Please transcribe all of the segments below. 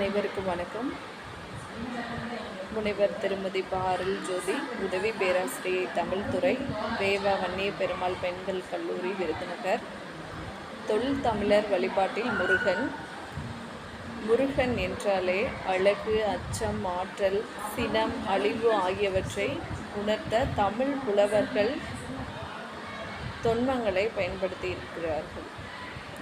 அனைவருக்கும் வணக்கம். முனைவர் திருமதி பாரல் ஜோதி, உதவி பேராசிரியை தமிழ் துறை, ரேவா வன்னிய பெருமாள் பெண்கள் கல்லூரி, விருதுநகர். தொல் தமிழர் வழிபாட்டில் முருகன். முருகன் என்றாலே அழகு, அச்சம், ஆற்றல், சினம், அழிவு ஆகியவற்றை உணர்த்த தமிழ் புலவர்கள் தொன்மங்களை பயன்படுத்தி இருக்கிறார்கள்.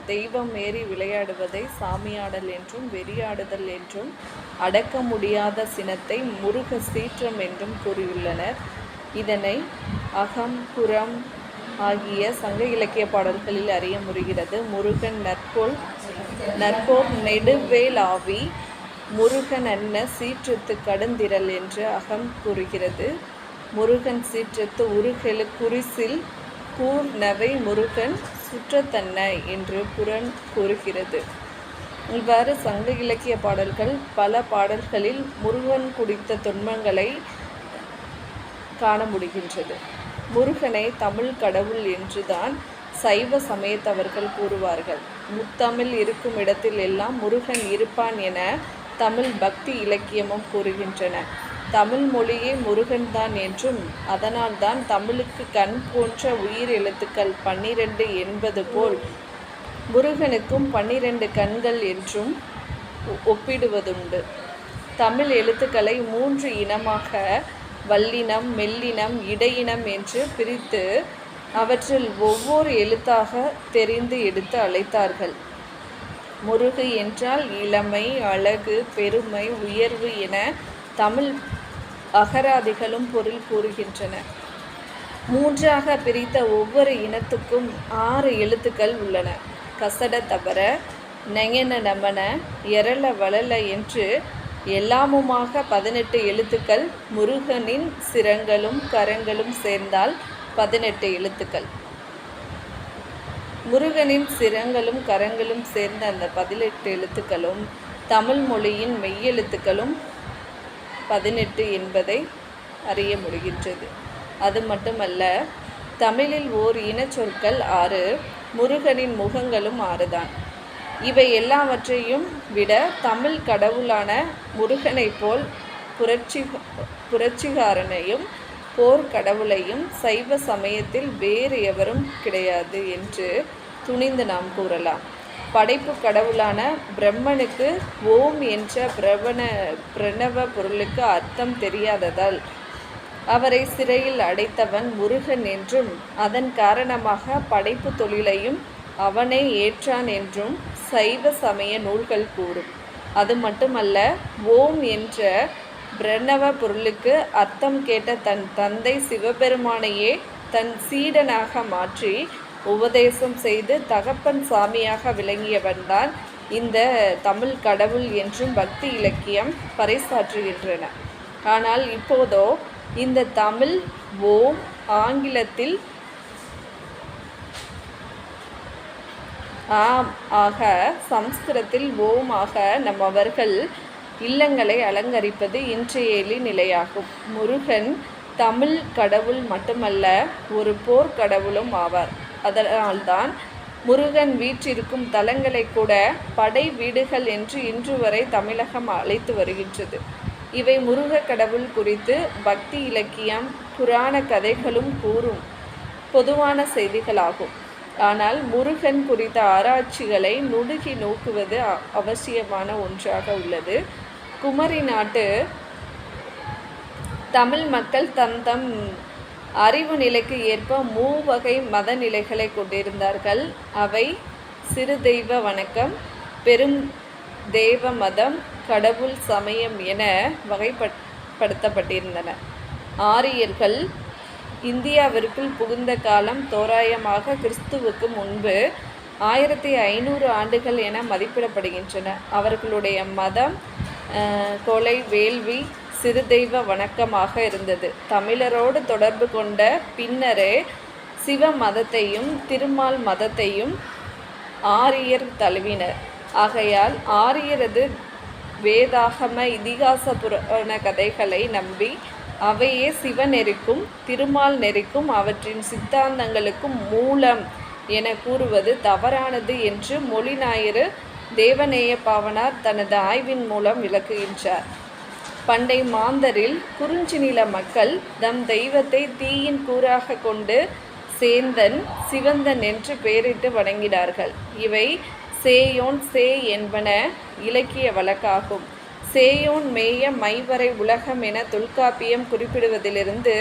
தெய்வம் ஏறி விளையாடுவதை சாமியாடல் என்றும், வெறியாடுதல் என்றும், அடக்க முடியாத சினத்தை முருக சீற்றம் என்றும் கூறியுள்ளனர். இதனை அகம், புறம் ஆகிய சங்க இலக்கிய பாடல்களில் அறிய முடிகிறது. முருகன் நற்போர் நெடுவேல் ஆவி, முருகன் அன்ன சீற்றத்து கடுந்திரல் என்று அகம் கூறுகிறது. முருகன் சீற்றத்து உருகெழு குறிசில் கூர் நவை முருகன் சுற்றத்தன்ன என்று புறன் கூறுகிறது. இவ்வாறு சங்க இலக்கிய பாடல்கள் பல பாடல்களில் முருகன் குறித்த தொன்மங்களை காண முடிகின்றது. முருகனை தமிழ் கடவுள் என்றுதான் சைவ சமயத்தவர்கள் கூறுவார்கள். முத்தமிழ் இருக்கும் இடத்தில் எல்லாம் முருகன் இருப்பான் என தமிழ் பக்தி இலக்கியமும் கூறுகின்றன. தமிழ் மொழியே முருகன்தான் என்றும், அதனால்தான் தமிழுக்கு கண் போன்ற உயிர் எழுத்துக்கள் 12 என்பது போல் முருகனுக்கும் 12 கண்கள் என்றும் ஒப்பிடுவதுண்டு. தமிழ் எழுத்துக்களை 3 இனமாக வல்லினம், மெல்லினம், இடையினம் என்று பிரித்து அவற்றில் ஒவ்வொரு எழுத்தாக தெரிந்து எடுத்து அழைத்தார்கள். முருகு என்றால் இளமை, அழகு, பெருமை, உயர்வு என தமிழ் அகராதிகளும் பொருள் கூறுகின்றன. 3ஆக பிரித்த ஒவ்வொரு இனத்துக்கும் 6 எழுத்துக்கள் உள்ளன. கசட தபர, நெயன நமன, எரள வளல என்று எல்லாமுமாக 18 எழுத்துக்கள். முருகனின் சிரங்களும் கரங்களும் சேர்ந்தால் 18 எழுத்துக்கள். முருகனின் சிரங்களும் கரங்களும் சேர்ந்த அந்த 18 எழுத்துக்களும் தமிழ் மொழியின் மெய்யெழுத்துக்களும் 18 என்பதை அறிய முடிகின்றது. அது மட்டுமல்ல, தமிழில் ஓர் இனச்சொற்கள் 6, முருகனின் முகங்களும் 6 தான். இவை எல்லாவற்றையும் விட தமிழ் கடவுளான முருகனை போல் புரட்சிகாரனையும் போர்க்கடவுளையும் சைவ சமயத்தில் வேறு எவரும் கிடையாது என்று துணிந்து நாம் கூறலாம். படைப்பு கடவுளான பிரம்மனுக்கு ஓம் என்ற பிரணவ பொருளுக்கு அர்த்தம் தெரியாததால் அவரை சிறையில் அடைத்தவன் முருகன் என்றும், அதன் காரணமாக படைப்பு தொழிலையும் அவனே ஏற்றான் என்றும் சைவ சமய நூல்கள் கூறும். அது மட்டுமல்ல, ஓம் என்ற பிரணவ பொருளுக்கு அர்த்தம் கேட்ட தன் தந்தை சிவபெருமானையே தன் சீடனாக மாற்றி உபதேசம் செய்து தகப்பன் சாமியாக விளங்கியவன்தான் இந்த தமிழ் கடவுள் என்றும் பக்தி இலக்கியம் பறைசாற்றுகின்றன. ஆனால் இப்போதோ இந்த தமிழ் ஓம் ஆங்கிலத்தில் ஆம் ஆக, சம்ஸ்கிருதத்தில் ஓம் ஆக நம்மவர்கள் இல்லங்களை அலங்கரிப்பது இன்றைய எளிநிலையாகும். முருகன் தமிழ் கடவுள் மட்டுமல்ல, ஒரு போர்க்கடவுளும் ஆவார். அதனால்தான் முருகன் வீற்றிருக்கும் தலங்களை கூட படை வீடுகள் என்று இன்று வரை தமிழகம் அழைத்து வருகின்றது. இவை முருக கடவுள் குறித்து பக்தி இலக்கியம், புராண கதைகளும் கூறும் பொதுவான செய்திகளாகும். ஆனால் முருகன் குறித்த ஆராய்ச்சிகளை நுணுகி நோக்குவது அவசியமான ஒன்றாக உள்ளது. குமரி நாட்டு தமிழ் மக்கள் தம் அறிவு நிலைக்கு ஏற்ப 3 வகை மத நிலைகளை கொண்டிருந்தார்கள். அவை சிறு தெய்வ வணக்கம், பெரும் தெய்வ மதம், கடவுள் சமயம் என வகைப்படுத்தப்பட்டிருந்தன. ஆரியர்கள் இந்தியாவிற்குள் புகுந்த காலம் தோராயமாக கிறிஸ்துவுக்கு முன்பு 1500 ஆண்டுகள் என மதிப்பிடப்படுகின்றன. அவர்களுடைய மதம் கொலை, வேள்வி, சிறு தெய்வ வணக்கமாக இருந்தது. தமிழரோடு தொடர்பு கொண்ட பின்னரே சிவ மதத்தையும் திருமால் மதத்தையும் ஆரியர் தழுவினர். ஆகையால் ஆரியரது வேதாகம இதிகாச புராண கதைகளை நம்பி அவையே சிவநெறிக்கும் திருமால் நெறிக்கும் அவற்றின் சித்தாந்தங்களுக்கும் மூலம் என கூறுவது தவறானது என்று மொழி ஞாயிறு தேவநேய பாவனார் தனது ஆய்வின் மூலம் விளக்குகின்றார். பண்டை மாந்தரில் குறிஞ்சி நில மக்கள் தம் தெய்வத்தை தீயின் கூறாக கொண்டு சேந்தன் சிவந்தன் என்று பெயரிட்டு வணங்கினார்கள். இவை சேயோன் சே என்பன இலக்கிய வழக்காகும். சேயோன் மேய மைவரை உலகம் என தொல்காப்பியம் குறிப்பிடுவதிலிருந்து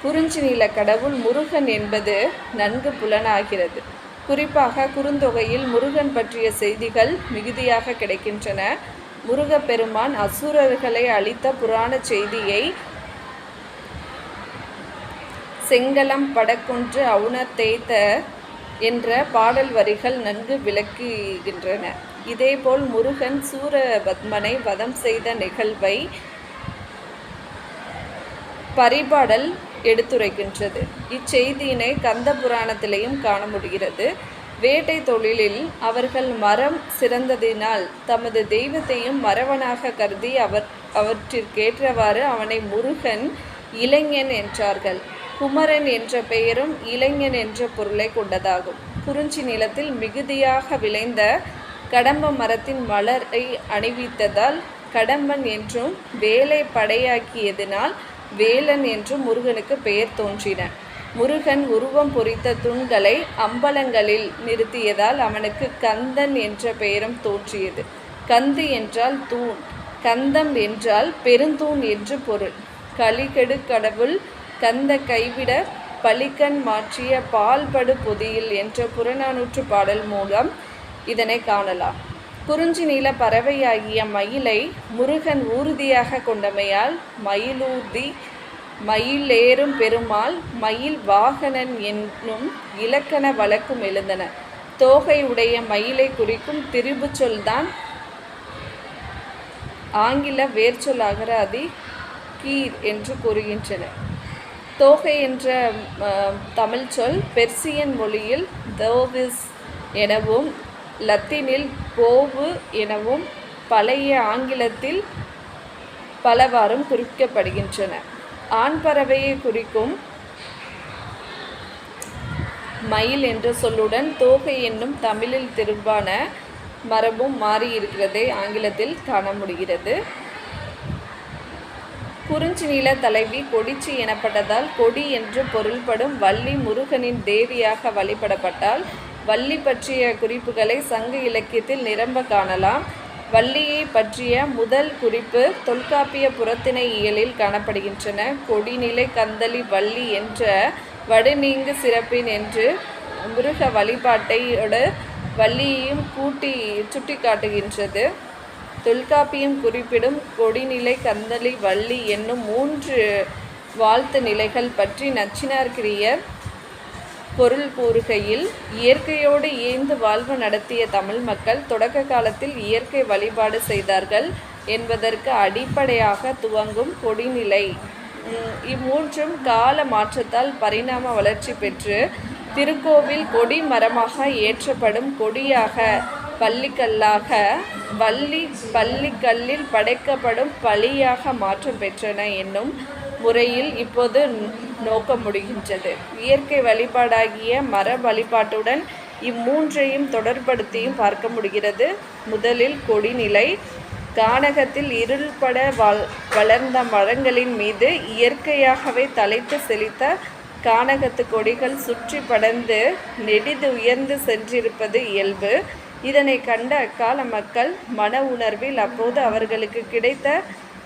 குறிஞ்சி நில கடவுள் முருகன் என்பது நன்கு புலனாகிறது. குறிப்பாக குறுந்தொகையில் முருகன் பற்றிய செய்திகள் மிகுதியாக கிடைக்கின்றன. முருகப்பெருமான் அசுரர்களை அழித்த புராண செய்தியை செங்கலம் படக்குன்று அவுணர் தேய்த்த என்ற பாடல் வரிகள் நன்கு விளக்குகின்றன. இதேபோல் முருகன் சூரபத்மனை வதம் செய்த நிகழ்வை பரிபாடல் எடுத்துரைக்கின்றது. இச்செய்தியினை கந்த புராணத்திலேயும் காண முடிகிறது. வேட்டை தொழிலில் அவர்கள் மரம் சிறந்ததினால் தமது தெய்வத்தையும் மறவனாக கருதி அவற்றிற்கேற்றவாறு அவனை முருகன் இளைஞன் என்றார்கள். குமரன் என்ற பெயரும் இளைஞன் என்ற பொருளை கொண்டதாகும். குறிஞ்சி நிலத்தில் மிகுதியாக விளைந்த கடம்ப மரத்தின் மலரை அணிவித்ததால் கடம்பன் என்றும் வேலை படையாக்கியதினால் வேலன் என்றும் முருகனுக்கு பெயர் தோன்றின. முருகன் உருவம் பொறித்த தூண்களை அம்பலங்களில் நிறுத்தியதால் அவனுக்கு கந்தன் என்ற பெயரும் தோன்றியது. கந்து என்றால் தூண், கந்தம் என்றால் பெருந்தூண் என்று பொருள். கலிகெடு கடவுள் கந்த கைவிட பலிக்கண் மாற்றிய பால்படு பொதியில் என்ற புறநானூற்று பாடல் மூலம் இதனை காணலாம். குறிஞ்சி நில பறவையாகிய மயிலை முருகன் ஊர்தியாக கொண்டமையால் மயிலூர்தி, மயிலேறும் பெருமாள், மயில் வாகனன் என்னும் இலக்கண வழக்கும் எழுந்தன. தோகை உடைய மயிலை குறிக்கும் திரிபு சொல்தான் ஆங்கில வேர்ச்சொல் அகராதி கீர் என்று கூறுகின்றன. தோகை என்ற தமிழ் சொல் பெர்சியன் மொழியில் தோவிஸ் எனவும் லத்தீனில் போவு எனவும் பழைய ஆங்கிலத்தில் பலவாறும் குறிக்கப்படுகின்றன. ஆண் பறவையை குறிக்கும் மயில் என்ற சொல்லுடன் தோகை என்னும் தமிழில் திரும்பான மரபும் மாறியிருக்கிறதை ஆங்கிலத்தில் காண முடிகிறது. குறிஞ்சி நில தலைவி கொடிச்சி எனப்பட்டதால் கொடி என்று பொருள்படும் வள்ளி முருகனின் தேவியாக வழிபடப்பட்டால் வள்ளி பற்றிய குறிப்புகளை சங்க இலக்கியத்தில் நிரம்ப காணலாம். வள்ளியை பற்றிய முதல் குறிப்பு தொல்காப்பிய புறத்திணை இயலில் காணப்படுகின்றன. கொடிநிலை கந்தளி வள்ளி என்ற வடுநீங்கு சிறப்பின் என்று முருக வழிபாட்டையோடு வள்ளியையும் சுட்டி காட்டுகின்றது. தொல்காப்பியம் குறிப்பிடும் கொடிநிலை கந்தளி வள்ளி என்னும் 3 வாழ்த்து நிலைகள் பற்றி நச்சினார்க்கிரியர் பொருள் கூறுகையில், இயற்கையோடு இயைந்து வாழ்வு நடத்திய தமிழ் மக்கள் தொடக்க காலத்தில் இயற்கை வழிபாடு செய்தார்கள் என்பதற்கு அடிப்படையாக துவங்கும் கொடிநிலை இம்மூன்றும் கால மாற்றத்தால் பரிணாம வளர்ச்சி பெற்று திருக்கோவில் கொடி மரமாக ஏற்றப்படும் கொடியாக பள்ளிக்கல்லாக வள்ளி பள்ளிக்கல்லில் படைக்கப்படும் பலியாக மாற்றம் பெற்றன என்னும் முறையில் இப்போது நோக்க முடிகின்றது. இயற்கை வழிபாடாகிய மர வழிபாட்டுடன் இம்மூன்றையும் தொடர்படுத்தியும் பார்க்க முடிகிறது. முதலில் கொடிநிலை. கானகத்தில் இருள்பட வளர்ந்த மரங்களின் மீது இயற்கையாகவே தலைத்து செழித்த கானகத்து கொடிகள் சுற்றி படர்ந்து நெடிது உயர்ந்து சென்றிருப்பது இயல்பு. இதனை கண்ட அக்கால மக்கள் மன உணர்வில் அப்போது அவர்களுக்கு கிடைத்த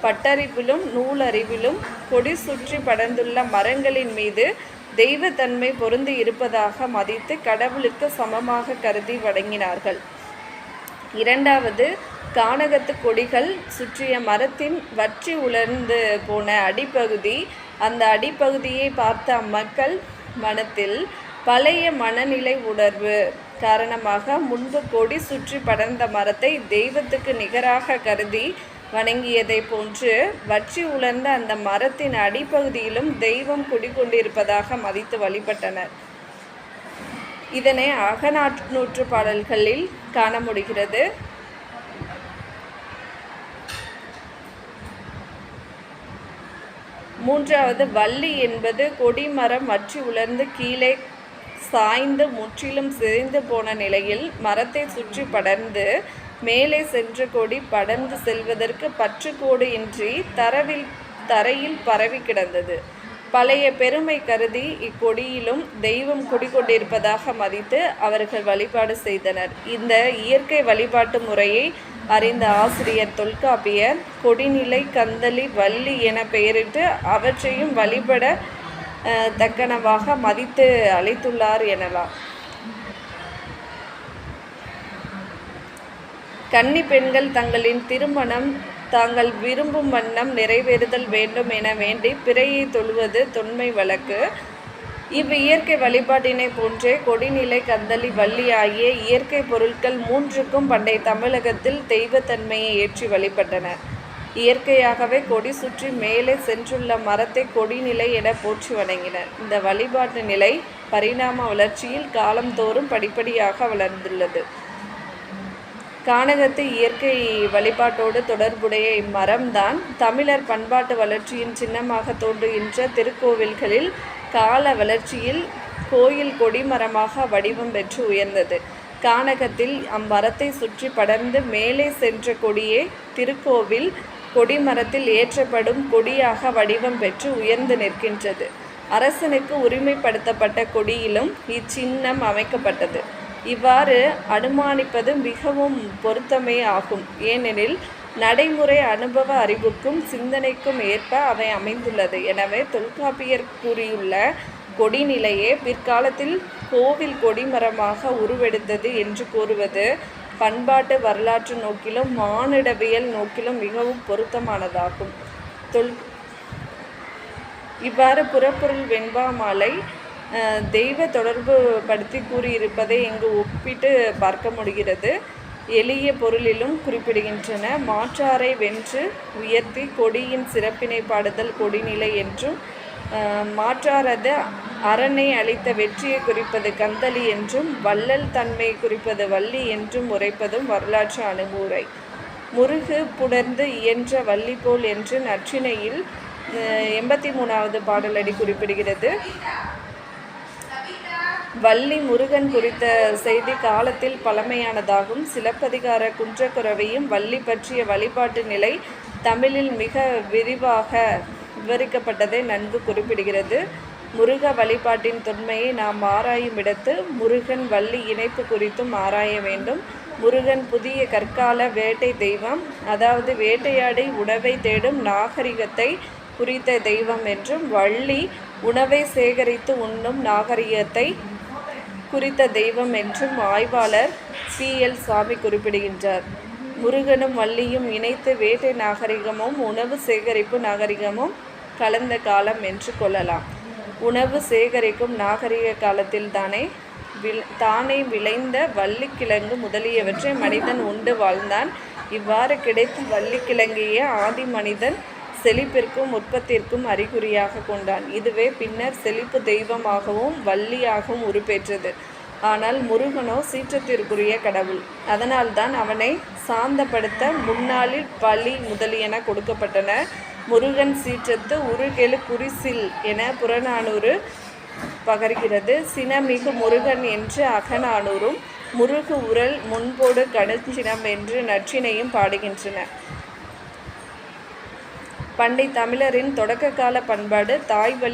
பட்டறிவிலும் நூலறிவிலும் கொடி சுற்றி படர்ந்துள்ள மரங்களின் மீது தெய்வத்தன்மை பொருந்தி இருப்பதாக மதித்து கடவுளுக்கு சமமாக கருதி வணங்கினார்கள். இரண்டாவது, கானகத்து கொடிகள் சுற்றிய மரத்தின் வற்றி உலர்ந்து போன அடிப்பகுதி. அந்த அடிப்பகுதியை பார்த்த அம்மக்கள் மனத்தில் பழைய மனநிலை உணர்வு காரணமாக முன்பு கொடி சுற்றி படர்ந்த மரத்தை தெய்வத்துக்கு நிகராக கருதி வணங்கியதை போன்று வற்றி உலர்ந்த அந்த மரத்தின் அடிப்பகுதியிலும் தெய்வம் குடிகொண்டிருப்பதாக மதித்து வழிபட்டனர். இதனை அகநானூற்று பாடல்களில் காண முடிகிறது. மூன்றாவது, வள்ளி என்பது கொடிமரம் வற்றி உலர்ந்து கீழே சாய்ந்து முற்றிலும் சிதைந்து போன நிலையில் மரத்தை சுற்றி படர்ந்து மேலே சென்ற கொடி படர்ந்து செல்வதற்கு பற்றுக்கோடு இன்றி தரையில் பரவி கிடந்தது. பழைய பெருமை கருதி இக்கொடியிலும் தெய்வம் குடிகொண்டிருப்பதாக மதித்து அவர்கள் வழிபாடு செய்தனர். இந்த இயற்கை வழிபாட்டு முறையை அறிந்த ஆசிரியர் தொல்காப்பியர் கொடிநிலை, கந்தளி, வள்ளி என பெயரிட்டு அவற்றையும் வழிபட தக்கனவாக மதித்து அழைத்துள்ளார் எனலாம். கன்னி பெண்கள் தங்களின் திருமணம் தாங்கள் விரும்பும் வண்ணம் நிறைவேறுதல் வேண்டும் என வேண்டி பிறையை தொழுவது தொன்மை வழக்கு. இவ்வியற்கை வழிபாட்டினை போன்றே கொடிநிலை, கந்தளி, வள்ளி ஆகிய இயற்கை பொருட்கள் மூன்றுக்கும் பண்டைய தமிழகத்தில் தெய்வத்தன்மையை ஏற்றி வழிபட்டனர். இயற்கையாகவே கொடி சுற்றி மேலே சென்றுள்ள மரத்தை கொடிநிலை என போற்றி வணங்கினர். இந்த வழிபாட்டு நிலை பரிணாம வளர்ச்சியில் காலந்தோறும் படிப்படியாக வளர்ந்துள்ளது. கானகத்து இயற்கை வழிபாட்டோடு தொடர்புடைய இம்மரம்தான் தமிழர் பண்பாட்டு வளர்ச்சியின் சின்னமாக தோன்றுகின்ற திருக்கோவில்களில் கால வளர்ச்சியில் கோயில் கொடிமரமாக வடிவம் பெற்று உயர்ந்தது. கானகத்தில் அம்மரத்தை சுற்றி படர்ந்து மேலே சென்ற கொடியே திருக்கோவில் கொடிமரத்தில் ஏற்றப்படும் கொடியாக வடிவம் பெற்று உயர்ந்து நிற்கின்றது. அரசனுக்கு உரிமைப்படுத்தப்பட்ட கொடியிலும் இச்சின்னம் அமைக்கப்பட்டது. இவ்வாறு அனுமானிப்பது மிகவும் பொருத்தமே ஆகும். ஏனெனில் நடைமுறை அனுபவ அறிவுக்கும் சிந்தனைக்கும் ஏற்ப அவை அமைந்துள்ளது. எனவே தொல்காப்பியர் கூறியுள்ள கொடிநிலையே பிற்காலத்தில் கோவில் கொடிமரமாக உருவெடுத்தது என்று கூறுவது பண்பாட்டு வரலாற்று நோக்கிலும் மானிடவியல் நோக்கிலும் மிகவும் பொருத்தமானதாகும். இவ்வாறு புறப்பொருள் வெண்பா மாலை தெய்வ தொடர்பு படுத்தி கூறியிருப்பதை இங்கு ஒப்பிட்டு பார்க்க முடிகிறது. எளிய பொருளிலும் குறிப்பிடுகின்றன. மாற்றாரை வென்று உயர்த்தி கொடியின் சிறப்பினை பாடுதல் கொடிநிலை என்றும், மாற்றாரது அரணை அளித்த வெற்றியை குறிப்பது கந்தளி என்றும், வள்ளல் தன்மையை குறிப்பது வள்ளி என்றும் உரைப்பதும் வரலாற்று அணுகுமுறை. முருகு புணர்ந்து இயன்ற வள்ளி போல் என்று நற்றிணையில் 83வது பாடலடி குறிப்பிடுகிறது. வள்ளி முருகன் குறித்த செய்தி காலத்தில் பழமையானதாகும். சிலப்பதிகார குன்றக்குறவையும் வள்ளி பற்றிய வழிபாட்டு நிலை தமிழில் மிக விரிவாக விவரிக்கப்பட்டதை நன்கு குறிப்பிடுகிறது. முருக வழிபாட்டின் தொன்மையை நாம் ஆராயும் இடத்து முருகன் வள்ளி இணைப்பு குறித்தும் ஆராய வேண்டும். முருகன் புதிய கற்கால வேட்டை தெய்வம், அதாவது வேட்டையாடி உணவை தேடும் நாகரிகத்தை குறித்த தெய்வம் என்றும், வள்ளி உணவை சேகரித்து உண்ணும் நாகரிகத்தை குறித்த தெய்வம் என்றும் ஆய்வாளர் C.L. சாமி குறிப்பிடுகின்றார். முருகனும் வள்ளியும் இணைத்து வேட்டை நாகரிகமும் உணவு சேகரிப்பு நாகரிகமும் கலந்த காலம் என்று கொள்ளலாம். உணவு சேகரிக்கும் நாகரிக காலத்தில் தானே விளைந்த வள்ளிக்கிழங்கு முதலியவற்றை மனிதன் உண்டு வாழ்ந்தான். இவ்வாறு கிடைத்த வள்ளிக்கிழங்கையே ஆதி மனிதன் செழிப்பிற்கும் உற்பத்திற்கும் அறிகுறியாக கொண்டான். இதுவே பின்னர் செழிப்பு தெய்வமாகவும் வள்ளியாகவும் உருப்பெற்றது. ஆனால் முருகனோ சீற்றத்திற்குரிய கடவுள். அதனால்தான் அவனை சாந்தப்படுத்த முன்னாளில் பலி முதலியன கொடுக்கப்பட்டன. முருகன் சீற்றத்து உருகெழு குறிசில் என புறநானூறு பகர்கிறது. சினமிகு முருகன் என்று அகநானூறும், முருகு உரல் முன்போடு கடுஞ்சினம் என்று நற்றினையும் பாடுகின்றன. பண்டை தமிழரின் தொடக்க கால பண்பாடு தாய் வழி